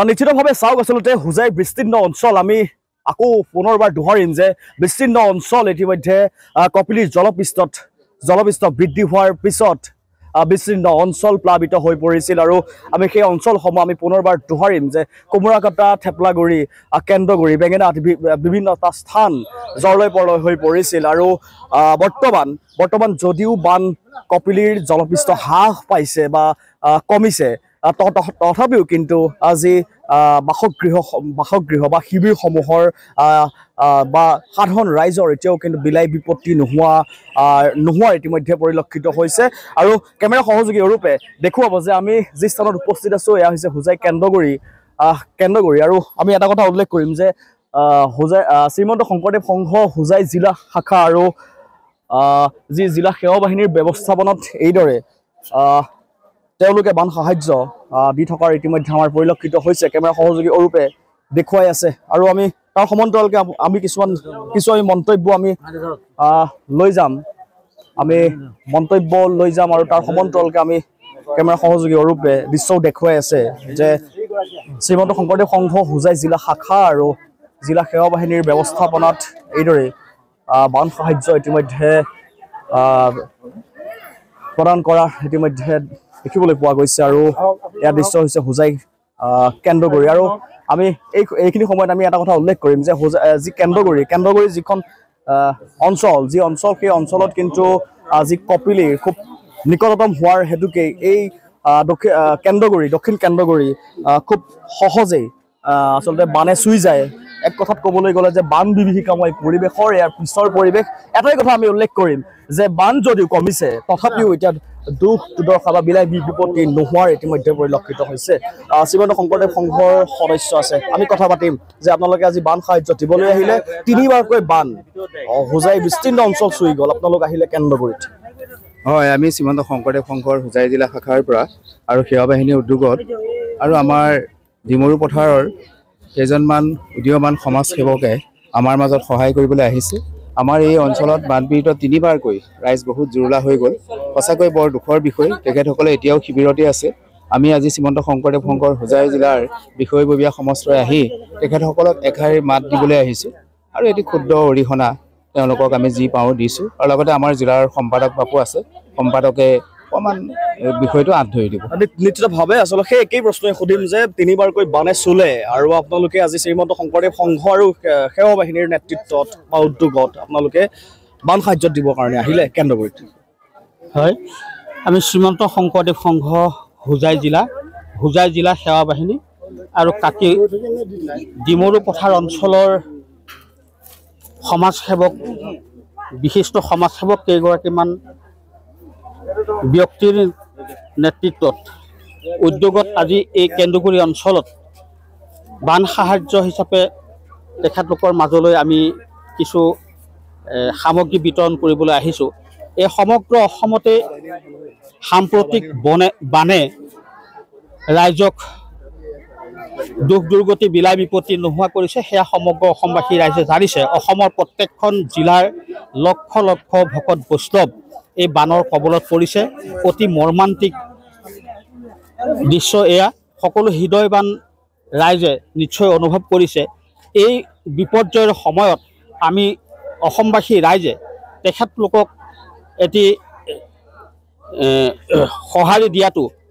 নিশ্চিতভাৱে চাওক আচলতে হোজাই বিস্তীৰ্ণ অঞ্চল আমি আকৌ পুনৰবাৰ দোহাৰিম যে বিস্তীৰ্ণ অঞ্চল ইতিমধ্যে কপিলীৰ জলপৃষ্ঠ বৃদ্ধি হোৱাৰ পিছত বিস্তীৰ্ণ অঞ্চল প্লাবিত হৈ পৰিছিল আৰু আমি সেই অঞ্চলসমূহ আমি পুনৰবাৰ দোহাৰিম যে কোমোৰাকাটা থেপলাগুৰি কেন্দ্ৰগুৰি বেঙেনা বিভিন্নটা স্থান জললৈ পলয় হৈ পৰিছিল আৰু বৰ্তমান যদিও বান কপিলীৰ জলপৃষ্ঠ হ্ৰাস পাইছে বা কমিছে তথাপিও কিন্তু আজি বাসগৃহ বা শিবিৰসমূহৰ বা সাধাৰণ ৰাইজৰ এতিয়াও কিন্তু বিলাই বিপত্তি নোহোৱাৰ ইতিমধ্যে পৰিলক্ষিত হৈছে আৰু কেমেৰা সহযোগী ৰূপে দেখুৱাব যে আমি যি স্থানত উপস্থিত আছোঁ এয়া হৈছে হোজাই কেন্দ্ৰগুৰি আৰু আমি এটা কথা উল্লেখ কৰিম যে হোজাই শ্ৰীমন্ত শংকৰদেৱ সংঘ হোজাই জিলা শাখা আৰু যি জিলা সেৱা বাহিনীৰ ব্যৱস্থাপনাত এইদৰে তেওঁলোকে বান সাহায্য দি থকাৰ ইতিমধ্যে আমাৰ পৰিলক্ষিত হৈছে কেমেৰা সহযোগী ৰূপে দেখুৱাই আছে আৰু আমি তাৰ সমান্তৰালকৈ আমি কিছু মন্তব্য আমি লৈ যাম আৰু তাৰ সমান্তৰালকৈ আমি কেমেৰা সহযোগী ৰূপে দৃশ্যও দেখুৱাই আছে যে শ্ৰীমন্ত শংকৰদেৱ সংঘ হোজাই জিলা শাখা আৰু জিলা সেৱা বাহিনীৰ ব্যৱস্থাপনাত এইদৰে বান সাহায্য ইতিমধ্যে প্ৰদান কৰা ইতিমধ্যে দেখিবলৈ পোৱা গৈছে আৰু ইয়াৰ দৃশ্য হৈছে হোজাই কেন্দ্ৰগুৰি আৰু আমি এইখিনি সময়ত আমি এটা কথা উল্লেখ কৰিম যে যি কেন্দ্ৰগুৰি যিখন অঞ্চল সেই অঞ্চলত কিন্তু যি কপিলীৰ খুব নিকটতম হোৱাৰ হেতুকে এই দক্ষিণ কেন্দ্ৰগুৰি খুব সহজেই আচলতে বানে চুই যায় এক কথাত ক'বলৈ গ'লে যে বান বিভীষিকাময় পৰিৱেশৰ ইয়াৰ পিছৰ পৰিৱেশ এটাই কথা আমি উল্লেখ কৰিম যে বান যদিও কমিছে তথাপিও এতিয়া দুখ দুৰ্দশা বা বিলাই বিপত্তি নোহোৱাৰ ইতিমধ্যে পৰিলক্ষিত হৈছে শ্ৰীমন্ত শংকৰদেৱ সংঘৰ সদস্য আছে আমি কথা পাতিম যে আপোনালোকে আজি বান সাহায্য দিবলৈ আহিলে তিনিবাৰকৈ বান হোজাই বিস্তীৰ্ণ অঞ্চল চুই গ'ল আপোনালোক আহিলে কেন্দ্ৰগুৰিত হয় আমি শ্ৰীমন্ত শংকৰদেৱ সংঘৰ হোজাই জিলা শাখাৰ পৰা আৰু সেৱা বাহিনীৰ উদ্যোগত আৰু আমাৰ ডিমৰু পথাৰৰ কেইজনমান উদীয়মান সমাজসেৱকে আমাৰ মাজত সহায় কৰিবলৈ আহিছে আমাৰ এই অঞ্চলত বানপীড়িত তিনিবাৰকৈ ৰাইজ বহুত জুৰুলা হৈ গ'ল সঁচাকৈ বৰ দুখৰ বিষয় তেখেতসকলে এতিয়াও শিবিৰতে আছে আমি আজি শ্ৰীমন্ত শংকৰদেৱ সংঘৰ হোজাই জিলাৰ বিষয়ববীয়া সমষ্টই আহি তেখেতসকলক এষাৰি মাত দিবলৈ আহিছোঁ আৰু এটি ক্ষুদ্ৰ অৰিহণা তেওঁলোকক আমি যি পাওঁ দিছোঁ আৰু লগতে আমাৰ জিলাৰ সম্পাদক বাপু আছে সম্পাদকে অকণমান বিষয়টো আঁত ধৰি দিব নিশ্চিতভাৱে আচলতে সেই একেই প্ৰশ্নই সুধিম যে তিনিবাৰকৈ বানে চুলে আৰু আপোনালোকে আজি শ্ৰীমন্ত শংকৰদেৱ সংঘ আৰু সেৱা বাহিনীৰ নেতৃত্বত বা উদ্যোগত আপোনালোকে বান সাহায্য দিবৰ কাৰণে আহিলে কেন্দ্ৰগুৰিত হয় আমি শ্ৰীমন্ত শংকৰদেৱ সংঘ হোজাই জিলা সেৱা বাহিনী আৰু কাকি ডিমৰু পথাৰ অঞ্চলৰ সমাজসেৱক বিশিষ্ট সমাজসেৱক কেইগৰাকীমান ব্যক্তিৰ নেতৃত্বত উদ্যোগত আজি এই কেন্দ্ৰগুৰি অঞ্চলত বান সাহায্য হিচাপে তেখেতলোকৰ মাজলৈ আমি কিছু সামগ্ৰী বিতৰণ কৰিবলৈ আহিছোঁ এই সমগ্ৰ অসমতে সাম্প্ৰতিক বানে ৰাইজক দুখ দুৰ্গতি বিলাই বিপত্তি নোহোৱা কৰিছে সেয়া সমগ্ৰ অসমবাসী ৰাইজে জানিছে অসমৰ প্ৰত্যেকখন জিলাৰ লক্ষ লক্ষ ভকত বৈষ্ণৱ এই বানৰ কবলত পৰিছে অতি মৰ্মান্তিক দৃশ্য এয়া সকলো হৃদয়বান ৰাইজে নিশ্চয় অনুভৱ কৰিছে এই বিপৰ্যয়ৰ সময়ত আমি অসমবাসী ৰাইজে তেখেতলোকক এটি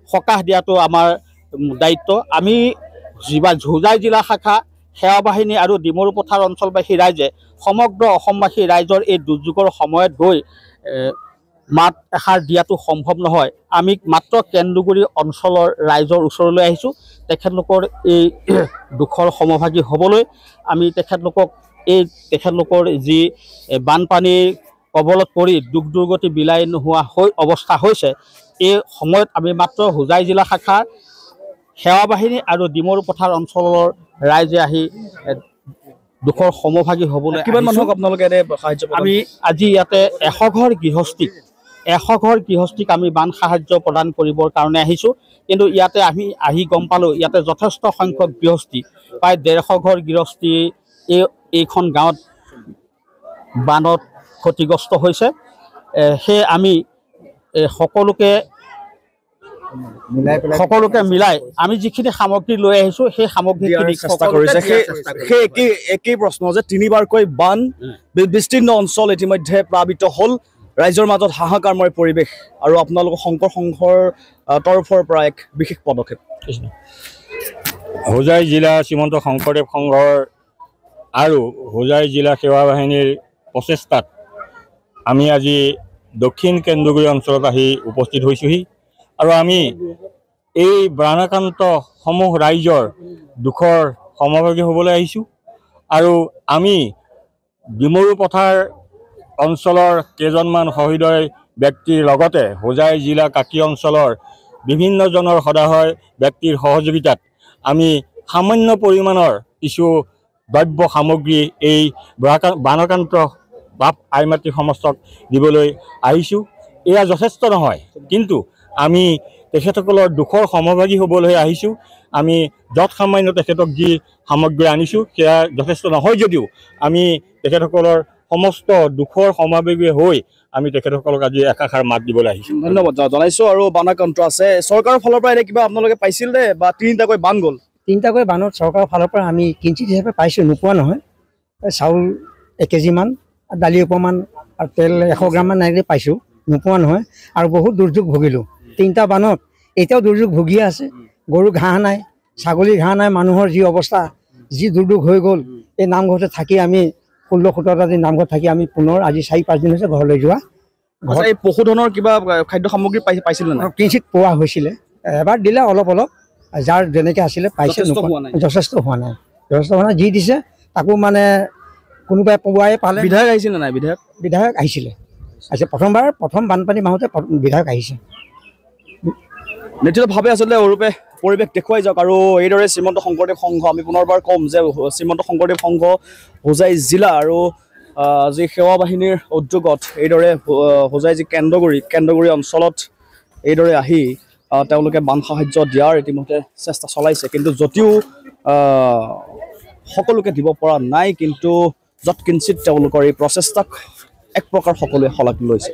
সকাহ দিয়াটো আমাৰ দায়িত্ব আমি হোজাই জিলা শাখা সেৱা বাহিনী আৰু ডিমৰু পথাৰ অঞ্চলবাসী ৰাইজে সমগ্ৰ অসমবাসী ৰাইজৰ এই দুৰ্যোগৰ সময়ত গৈ মাত এষাৰ দিয়াটো সম্ভৱ নহয় আমি মাত্ৰ কেন্দ্ৰগুৰি অঞ্চলৰ ৰাইজৰ ওচৰলৈ আহিছোঁ তেখেতলোকৰ এই দুখৰ সমভাগী হ'বলৈ আমি তেখেতলোকৰ যি বানপানীৰ কবলত পৰি দুখ দুৰ্গতি বিলাই নোহোৱা অৱস্থা হৈছে এই সময়ত আমি মাত্ৰ হোজাই জিলা শাখাৰ সেৱা বাহিনী আৰু ডিমৰু পথাৰ অঞ্চলৰ ৰাইজে আহি দুখৰ সমভাগী হ'বলৈ কিমান মানুহক আপোনালোকে এনে সাহায্য আমি আজি ইয়াতে 100 ঘৰ গৃহস্থীক আমি বান সাহায্য প্ৰদান কৰিবৰ কাৰণে আহিছোঁ। কিন্তু ইয়াতে আমি আহি গম পালোঁ ইয়াতে যথেষ্ট সংখ্যক গৃহস্থী প্ৰায় 150 ঘৰ গৃহস্থী এইখন গাঁৱত বানত ক্ষতিগ্ৰস্ত হৈছে। সেয়ে আমি সকলোকে মিলাই আমি যিখিনি সামগ্ৰী লৈ আহিছোঁ সেই সামগ্ৰীখিনি চেষ্টা কৰিছে। সেই একেই প্ৰশ্ন যে 3বাৰকৈ বান বিস্তীৰ্ণ অঞ্চল ইতিমধ্যে প্লাবিত হ'ল, ৰাইজৰ মাজত হাহাকাৰময় পৰিৱেশ আৰু আপোনালোকৰ শংকৰ সংঘৰ তৰফৰ পৰা এক বিশেষ পদক্ষেপ। হোজাই জিলা শ্ৰীমন্ত শংকৰদেৱ সংঘৰ আৰু হোজাই জিলা সেৱা বাহিনীৰ প্ৰচেষ্টাত আমি আজি দক্ষিণ কেন্দ্ৰগুৰি অঞ্চলত আহি উপস্থিত হৈছোঁহি আৰু আমি এই বানাক্ৰান্ত সমূহ ৰাইজৰ দুখৰ সমভাগী হ'বলৈ আহিছোঁ। আৰু আমি ডিমৰু পথাৰ অঞ্চলৰ কেইজনমান সহৃদয় ব্যক্তিৰ লগতে হোজাই জিলা কাকি অঞ্চলৰ বিভিন্নজনৰ সদায় ব্যক্তিৰ সহযোগিতাত আমি সামান্য পৰিমাণৰ কিছু দ্ৰব্য সামগ্ৰী এই বানাক্ৰান্ত বাপ আই মাতৃ সমস্তক দিবলৈ আহিছোঁ। এয়া যথেষ্ট নহয়, কিন্তু আমি তেখেতসকলৰ দুখৰ সমভাগী হ'বলৈ আহিছোঁ। আমি যৎ সামান্য তেখেতক যি সামগ্ৰী আনিছোঁ সেয়া যথেষ্ট নহয় যদিও আমি তেখেতসকলৰ সমস্ত দুখৰ সমভাগী হৈ আমি তেখেতসকলক আজি একাষাৰ মাত দিবলৈ আহিছোঁ। ধন্যবাদ জনাইছোঁ। আৰু বানাক্ৰান্ত আছে, চৰকাৰৰ ফালৰ পৰা এনে কিবা আপোনালোকে পাইছিল নে বা 3টাকৈ বান গ'ল? 3টাকৈ বানত চৰকাৰৰ ফালৰ পৰা আমি কিঞ্চিত হিচাপে পাইছোঁ, নোপোৱা নহয়। চাউল 1 কেজিমান, দালি অকণমান আৰু তেল 100 গ্ৰামমান এনেকৈ পাইছোঁ, নোপোৱা নহয়। আৰু বহুত দুৰ্যোগ ভুগিলোঁ 3টা বানত, এতিয়াও দুৰ্যোগ ভুগিয়ে আছে। গৰু ঘাঁহ নাই, ছাগলী ঘাঁহ নাই, মানুহৰ যি অৱস্থা, যি দুৰ্যোগ হৈ গ'ল। এই নামঘৰতে থাকি আমি 16-17টা দিন নামঘৰত থাকি আমি পুনৰ আজি 4-5 দিন হৈছে ঘৰলৈ যোৱা। এই পশুধনৰ কিবা খাদ্য সামগ্ৰী পাইছিল নে? কিঞ্চিত পোৱা হৈছিলে, এবাৰ দিলে অলপ যাৰ যেনেকৈ আছিলে পাইছে, যথেষ্ট হোৱা নাই। যি দিছে তাকো মানে কোনোবাই পোৱাই পালে। বিধায়ক আহিছিলে নাই? বিধায়ক আহিছিলে, প্ৰথম বানপানী মাহতে বিধায়ক আহিছে। নিশ্চিতভাৱে আচলতে অৰূপে পৰিৱেশ দেখুৱাই যাওক। আৰু এইদৰে শ্ৰীমন্ত শংকৰদেৱ সংঘ, আমি পুনৰবাৰ ক'ম যে শ্ৰীমন্ত শংকৰদেৱ সংঘ হোজাই জিলা আৰু যি সেৱা বাহিনীৰ উদ্যোগত এইদৰে হোজাই যি কেন্দ্ৰগুৰি অঞ্চলত এইদৰে আহি তেওঁলোকে বান সাহায্য দিয়াৰ ইতিমধ্যে চেষ্টা চলাইছে। কিন্তু যদিও সকলোকে দিব পৰা নাই, কিন্তু যৎকিঞ্চিত তেওঁলোকৰ এই প্ৰচেষ্টাক এক প্ৰকাৰ সকলোৱে শলাগ লৈছে।